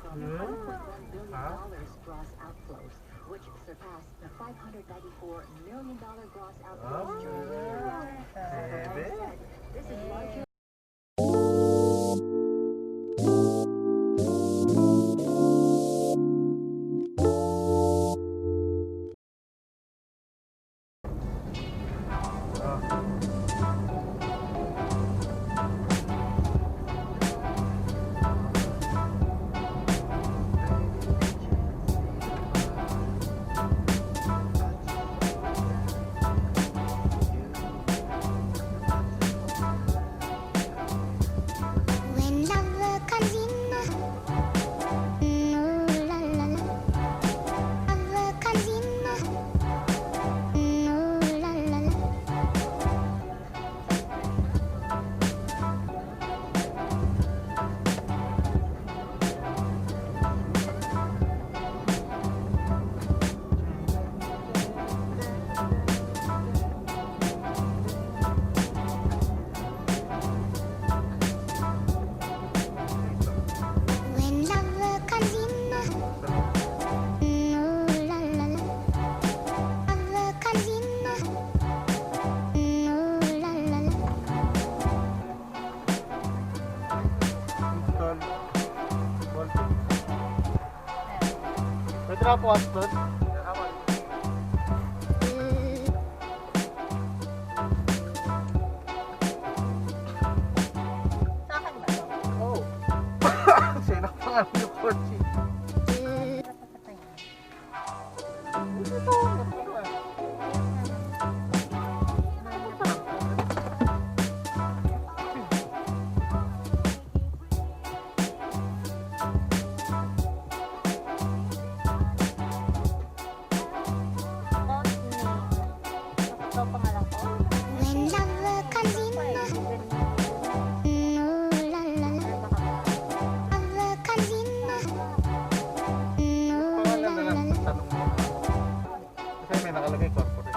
from $1.1 billion gross outflows, which surpassed the $594 million gross outflows during the year. This is larger. Drop was good. Sa akin ba to? Oh. Sino pangalan niyo, Porchi? Ito, nakalagay corporate.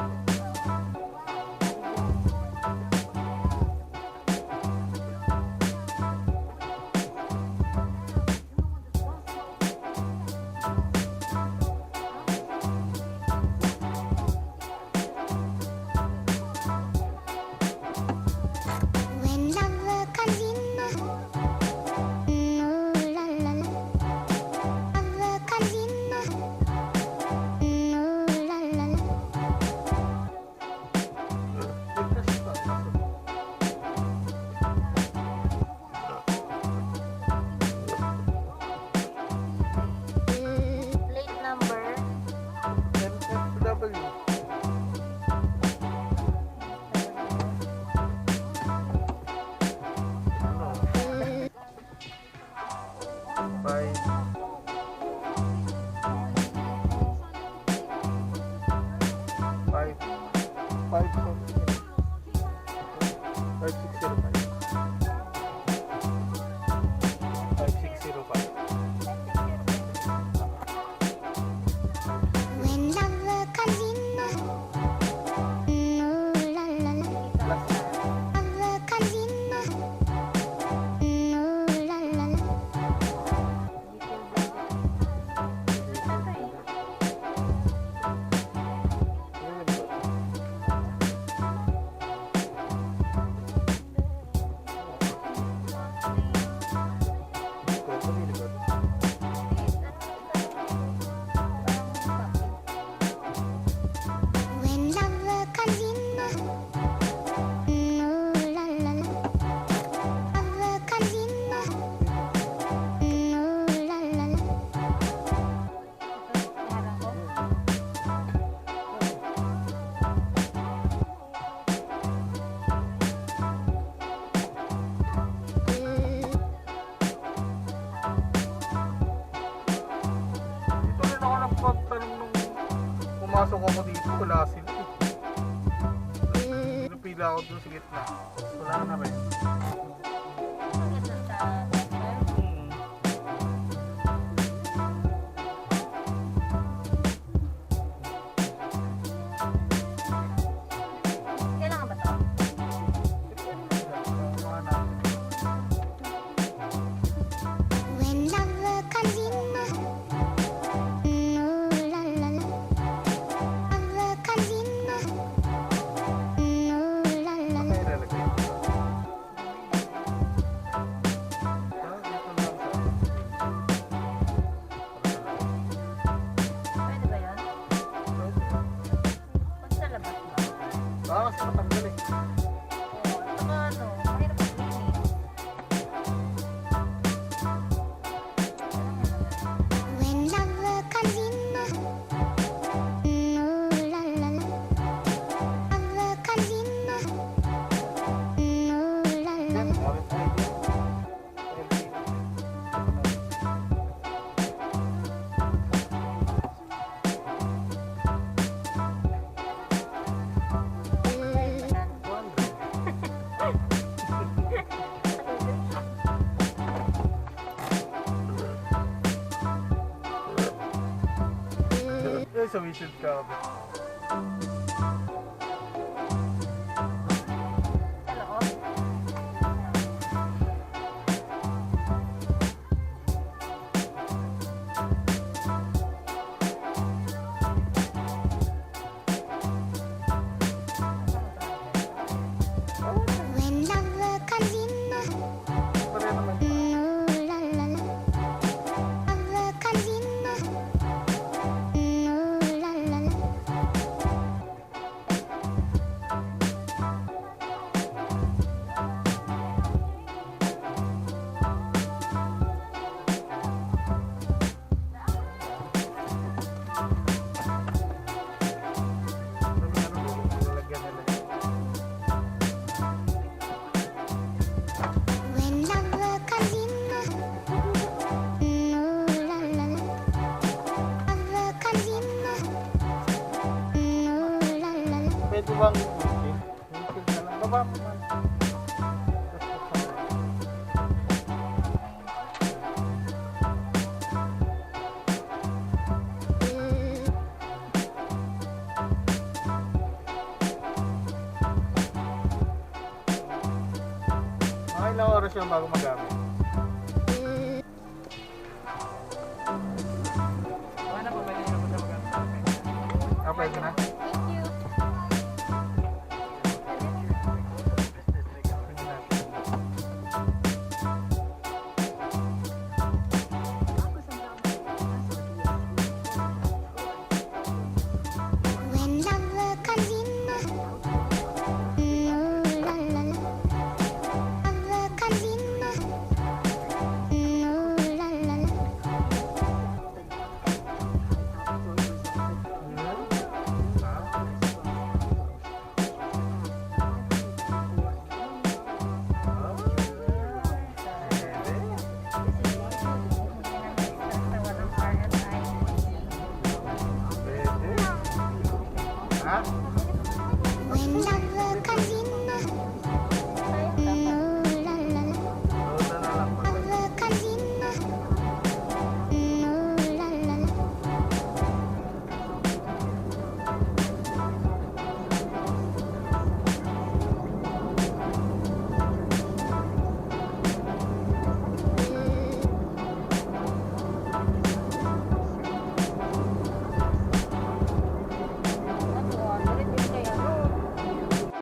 Plate number. NFW. Ano? 'Pumasok ako dito, wala sila eh. Pinupila ako doon sa gitna. Wala na rin. Kailangan ba to? When love comes in Doon sa wishes ka. Sa loob. When love comes in, Pare naman. ooh la la la. Love comes in, ooh la la la. Lalagyan nila yan. When love comes in, ooh la la la. Love comes in, ooh la la la. Pwede bang windshield? Windshield na lang. Baba mo man. Mga ilang oras yung bago magamit?